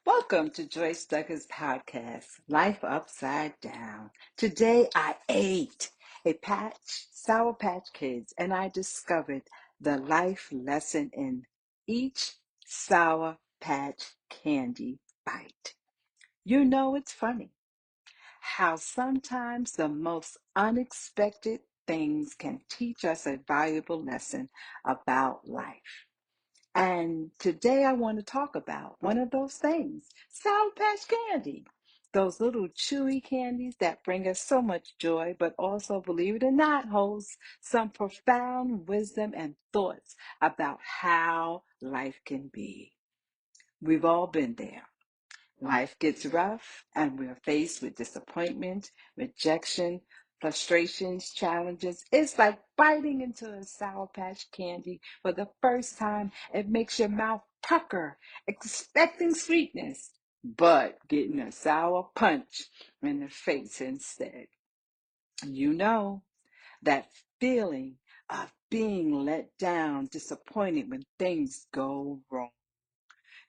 Welcome to Joyce Duggar's podcast, Life Upside Down. Today I ate Sour Patch Kids, and I discovered the life lesson in each Sour Patch candy bite. You know, it's funny how sometimes the most unexpected things can teach us a valuable lesson about life. And today I want to talk about one of those things, Sour Patch Candy. Those little chewy candies that bring us so much joy, but also, believe it or not, holds some profound wisdom and thoughts about how life can be. We've all been there. Life gets rough and we're faced with disappointment, rejection, frustrations, challenges. It's like biting into a Sour Patch candy for the first time. It makes your mouth pucker, expecting sweetness, but getting a sour punch in the face instead. You know that feeling of being let down, disappointed when things go wrong.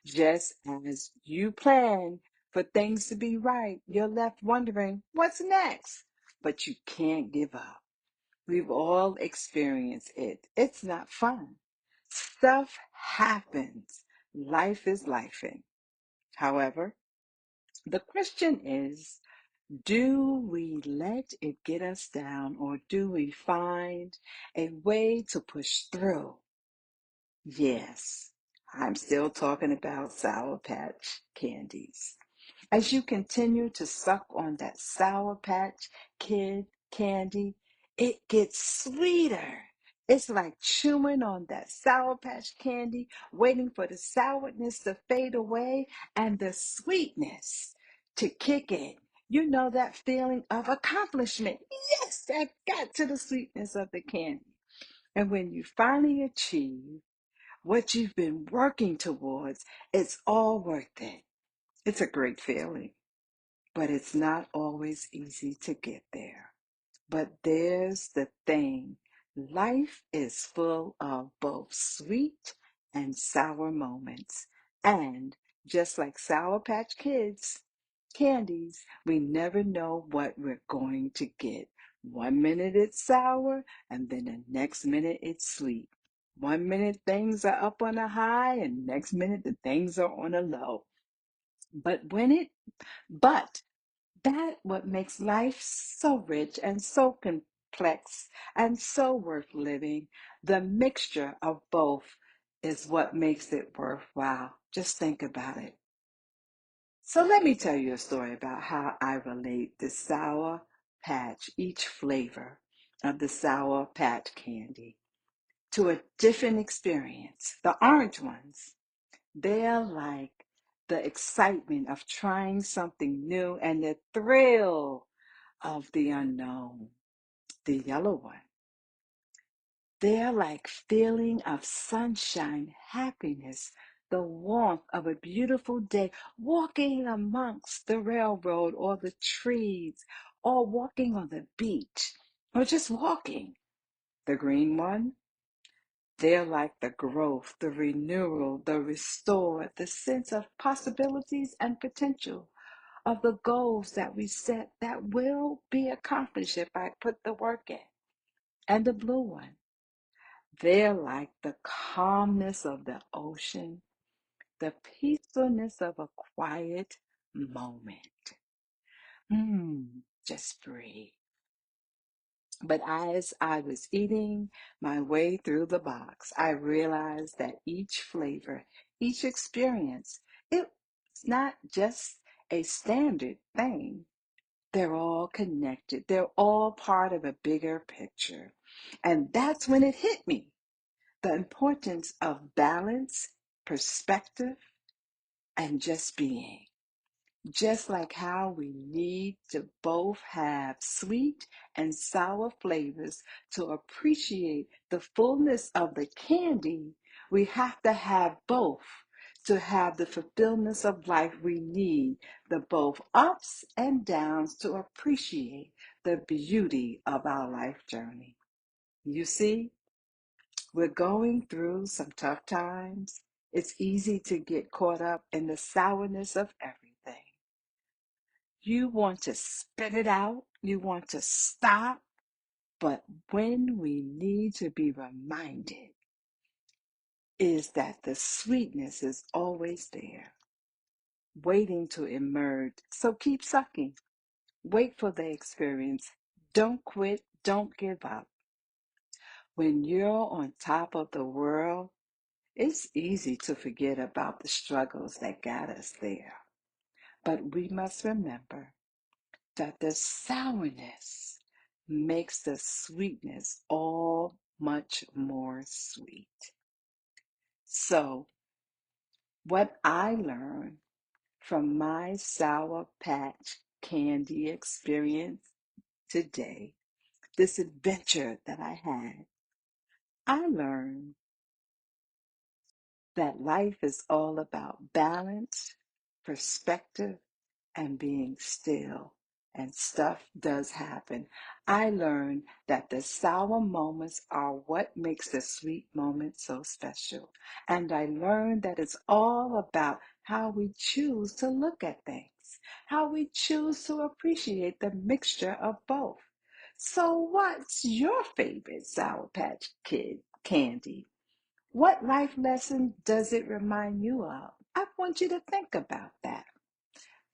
Just as you plan for things to be right, you're left wondering what's next. But you can't give up. We've all experienced it. It's not fun. Stuff happens. Life is lifing. However, the question is, do we let it get us down, or do we find a way to push through? Yes, I'm still talking about Sour Patch candies. As you continue to suck on that Sour Patch Kid candy, it gets sweeter. It's like chewing on that Sour Patch candy, waiting for the sourness to fade away and the sweetness to kick in. You know that feeling of accomplishment. Yes, I got to the sweetness of the candy. And when you finally achieve what you've been working towards, it's all worth it. It's a great feeling, but it's not always easy to get there. But there's the thing. Life is full of both sweet and sour moments. And just like Sour Patch Kids candies, we never know what we're going to get. One minute it's sour, and then the next minute it's sweet. One minute things are up on a high, and next minute the things are on a low. But when it, but that what makes life so rich and so complex and so worth living. The mixture of both is what makes it worthwhile. Just think about it. So let me tell you a story about how I relate the Sour Patch, each flavor of the Sour Patch candy, to a different experience. The orange ones, they're like the excitement of trying something new and the thrill of the unknown. The yellow one, they're like feeling of sunshine, happiness, the warmth of a beautiful day, walking amongst the railroad or the trees, or walking on the beach, or just walking. The green one, they're like the growth, the renewal, the restore, the sense of possibilities and potential of the goals that we set that will be accomplished if I put the work in. And the blue one, they're like the calmness of the ocean, the peacefulness of a quiet moment. Just breathe. But as I was eating my way through the box, I realized that each flavor, each experience, it's not just a standard thing. They're all connected. They're all part of a bigger picture. And that's when it hit me. The importance of balance, perspective, and just being. Just like how we need to both have sweet and sour flavors to appreciate the fullness of the candy, we have to have both to have the fulfillment of life. We need the both ups and downs to appreciate the beauty of our life journey. You see, we're going through some tough times. It's easy to get caught up in the sourness of everything. You want to spit it out, you want to stop, but when we need to be reminded is that the sweetness is always there, waiting to emerge. So keep sucking. Wait for the experience. Don't quit. Don't give up. When you're on top of the world, it's easy to forget about the struggles that got us there. But we must remember that the sourness makes the sweetness all much more sweet. So, what I learned from my Sour Patch Candy experience today, this adventure that I had, I learned that life is all about balance, perspective, and being still. And stuff does happen. I learned that the sour moments are what makes the sweet moments so special. And I learned that it's all about how we choose to look at things, how we choose to appreciate the mixture of both. So, what's your favorite Sour Patch Kid candy? What life lesson does it remind you of? I want you to think about that.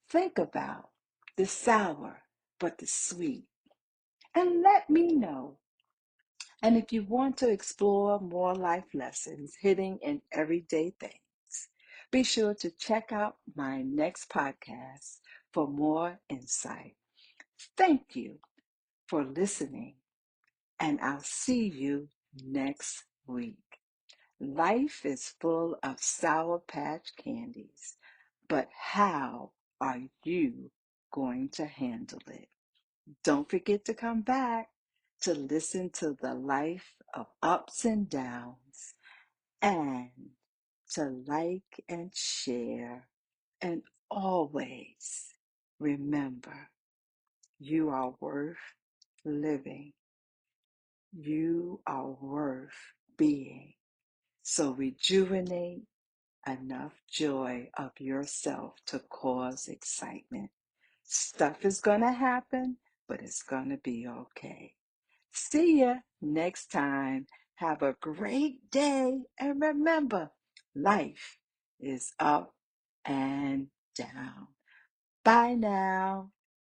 Think about the sour but the sweet and let me know. And if you want to explore more life lessons hidden in everyday things, be sure to check out my next podcast for more insight. Thank you for listening, and I'll see you next week. Life is full of Sour Patch candies, but how are you going to handle it? Don't forget to come back to listen to the life of ups and downs and to like and share. And always remember you are worth living, you are worth being. So rejuvenate enough joy of yourself to cause excitement. Stuff is going to happen, but it's going to be okay. See ya next time. Have a great day. And remember, life is up and down. Bye now.